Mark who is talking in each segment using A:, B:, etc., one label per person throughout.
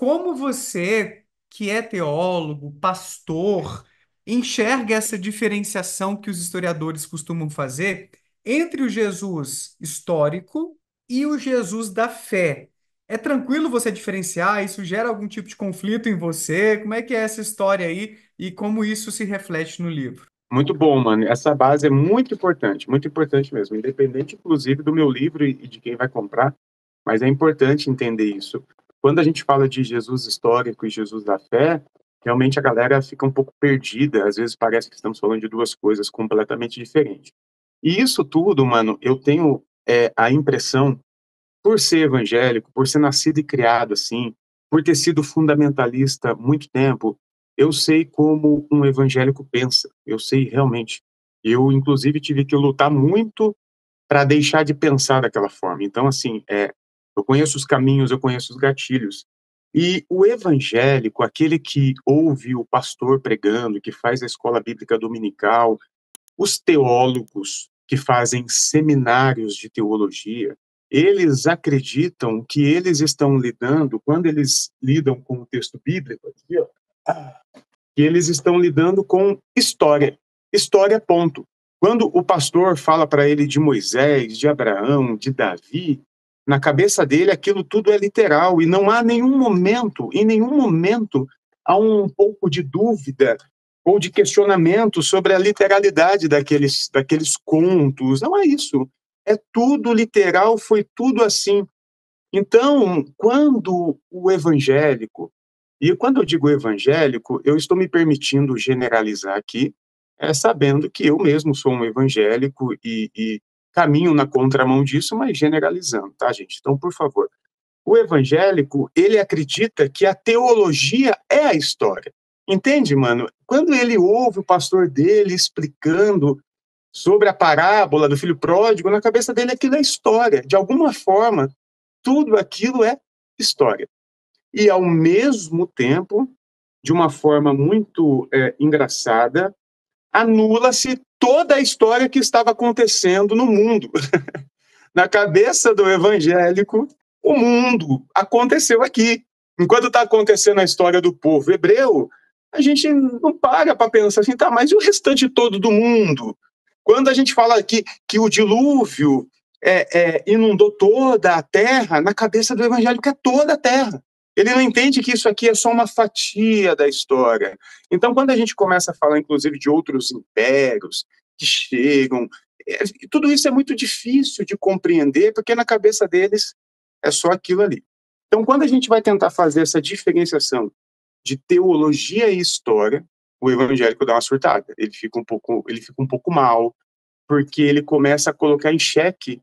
A: Como você, que é teólogo, pastor, enxerga essa diferenciação que os historiadores costumam fazer entre o Jesus histórico e o Jesus da fé? É tranquilo você diferenciar? Isso gera algum tipo de conflito em você? Como é que é essa história aí e como isso se reflete no livro?
B: Muito bom, mano. Essa base é muito importante mesmo, independente, inclusive, do meu livro e de quem vai comprar, mas é importante entender isso. Quando a gente fala de Jesus histórico e Jesus da fé, realmente a galera fica um pouco perdida, às vezes parece que estamos falando de duas coisas completamente diferentes. E isso tudo, mano, eu tenho a impressão, por ser evangélico, por ser nascido e criado assim, por ter sido fundamentalista há muito tempo, eu sei como um evangélico pensa. Eu sei realmente. Eu, inclusive, tive que lutar muito para deixar de pensar daquela forma. Então, assim, eu conheço os caminhos, eu conheço os gatilhos. E o evangélico, aquele que ouve o pastor pregando, que faz a escola bíblica dominical, os teólogos que fazem seminários de teologia, eles acreditam que eles estão lidando, quando eles lidam com o texto bíblico, aqui, ó, que eles estão lidando com história. História, ponto. Quando o pastor fala para ele de Moisés, de Abraão, de Davi, na cabeça dele aquilo tudo é literal e não há nenhum momento, em nenhum momento, há um pouco de dúvida ou de questionamento sobre a literalidade daqueles contos. Não é isso. É tudo literal, foi tudo assim. Então, quando o evangélico, e quando eu digo evangélico, eu estou me permitindo generalizar aqui, sabendo que eu mesmo sou um evangélico e caminho na contramão disso, mas generalizando, tá, gente? Então, por favor, o evangélico, ele acredita que a teologia é a história. Entende, mano? Quando ele ouve o pastor dele explicando sobre a parábola do filho pródigo, na cabeça dele aquilo é história. De alguma forma, tudo aquilo é história. E, ao mesmo tempo, de uma forma muito engraçada, anula-se toda a história que estava acontecendo no mundo. Na cabeça do evangélico, o mundo aconteceu aqui. Enquanto está acontecendo a história do povo hebreu, a gente não para pensar assim, tá, mas e o restante todo do mundo? Quando a gente fala que o dilúvio inundou toda a terra, na cabeça do evangélico é toda a terra. Ele não entende que isso aqui é só uma fatia da história. Então, quando a gente começa a falar, inclusive, de outros impérios que chegam, tudo isso é muito difícil de compreender, porque na cabeça deles é só aquilo ali. Então, quando a gente vai tentar fazer essa diferenciação de teologia e história, o evangélico dá uma surtada. Ele fica um pouco mal, porque ele começa a colocar em xeque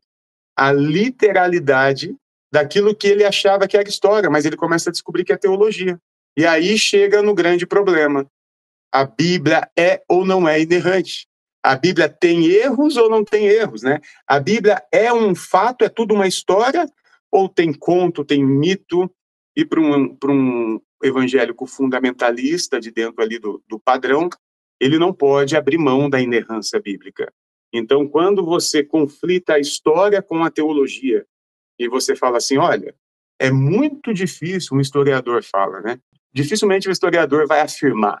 B: a literalidade daquilo que ele achava que era história, mas ele começa a descobrir que é teologia. E aí chega no grande problema. A Bíblia é ou não é inerrante? A Bíblia tem erros ou não tem erros, né? A Bíblia é um fato, é tudo uma história, ou tem conto, tem mito? E para um evangélico fundamentalista, de dentro ali do padrão, ele não pode abrir mão da inerrância bíblica. Então, quando você conflita a história com a teologia, e você fala assim, olha, é muito difícil, um historiador fala, né? Dificilmente o historiador vai afirmar,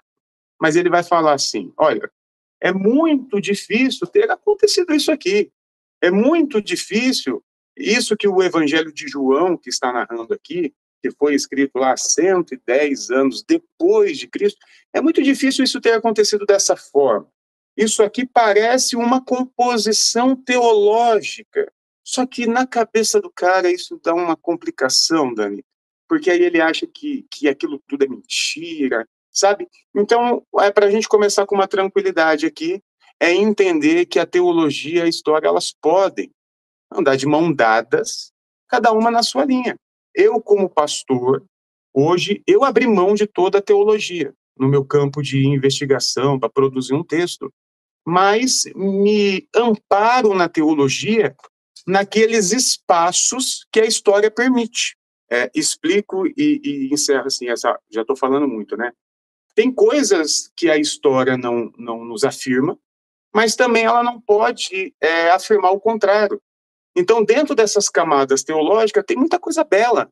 B: mas ele vai falar assim, olha, é muito difícil ter acontecido isso aqui. É muito difícil isso que o Evangelho de João, que está narrando aqui, que foi escrito lá 110 anos depois de Cristo, é muito difícil isso ter acontecido dessa forma. Isso aqui parece uma composição teológica. Só que na cabeça do cara isso dá uma complicação, Dani, porque aí ele acha que aquilo tudo é mentira, sabe? Então, é para a gente começar com uma tranquilidade aqui, é entender que a teologia e a história elas podem andar de mão dadas, cada uma na sua linha. Eu, como pastor, hoje eu abri mão de toda a teologia no meu campo de investigação para produzir um texto, mas me amparo na teologia naqueles espaços que a história permite. Explico e encerro assim, já estou falando muito, né? Tem coisas que a história não nos afirma, mas também ela não pode afirmar o contrário. Então, dentro dessas camadas teológicas, tem muita coisa bela.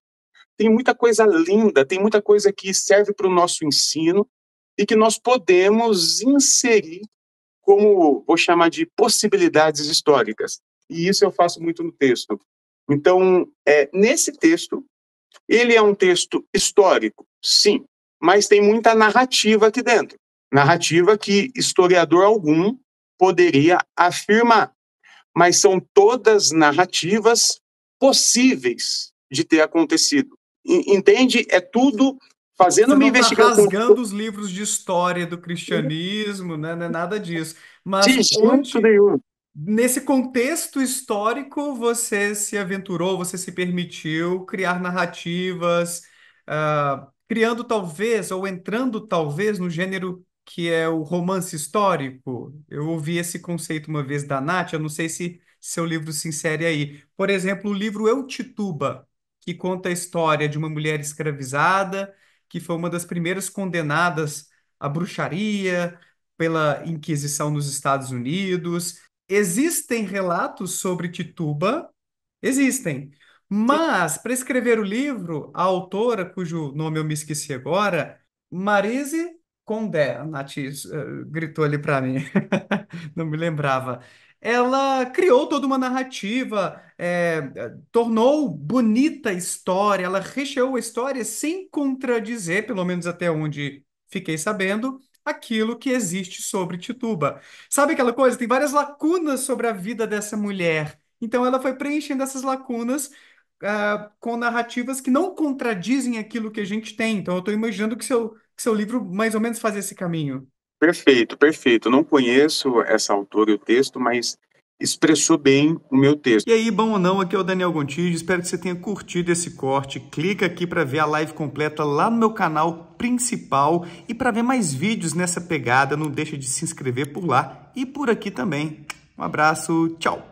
B: tem muita coisa linda, tem muita coisa que serve para o nosso ensino e que nós podemos inserir como, vou chamar de possibilidades históricas. E isso eu faço muito no texto. Então, nesse texto, ele é um texto histórico, sim, mas tem muita narrativa aqui dentro. Narrativa que historiador algum poderia afirmar, mas são todas narrativas possíveis de ter acontecido. Entende? É tudo fazendo
A: Você
B: uma
A: não está
B: investigação
A: rasgando os livros de história do cristianismo, né? Não é nada disso.
B: de
A: Mas
B: jeito
A: onde,
B: nenhum.
A: nesse contexto histórico, você se aventurou, você se permitiu criar narrativas, criando talvez, ou entrando talvez no gênero que é o romance histórico. Eu ouvi esse conceito uma vez da Nath, eu não sei se seu livro se insere aí. Por exemplo, o livro Eu, Tituba, que conta a história de uma mulher escravizada, que foi uma das primeiras condenadas à bruxaria pela Inquisição nos Estados Unidos. Existem relatos sobre Tituba? Existem.
B: Sim.
A: Mas, para escrever o livro, a autora, cujo nome eu me esqueci agora, Marise Condé, a Nath, gritou ali para mim, não me lembrava. Ela criou toda uma narrativa, tornou bonita a história, ela recheou a história sem contradizer, pelo menos até onde fiquei sabendo, aquilo que existe sobre Tituba. Sabe aquela coisa? Tem várias lacunas sobre a vida dessa mulher. Então ela foi preenchendo essas lacunas, com narrativas que não contradizem aquilo que a gente tem. Então eu estou imaginando que seu livro mais ou menos faz esse caminho.
B: Perfeito, perfeito. Não conheço essa autora e o texto, mas expressou bem o meu texto.
A: E aí, bom ou não, aqui é o Daniel Gontijo, espero que você tenha curtido esse corte. Clica aqui para ver a live completa lá no meu canal principal e para ver mais vídeos nessa pegada, não deixa de se inscrever por lá e por aqui também. Um abraço, tchau!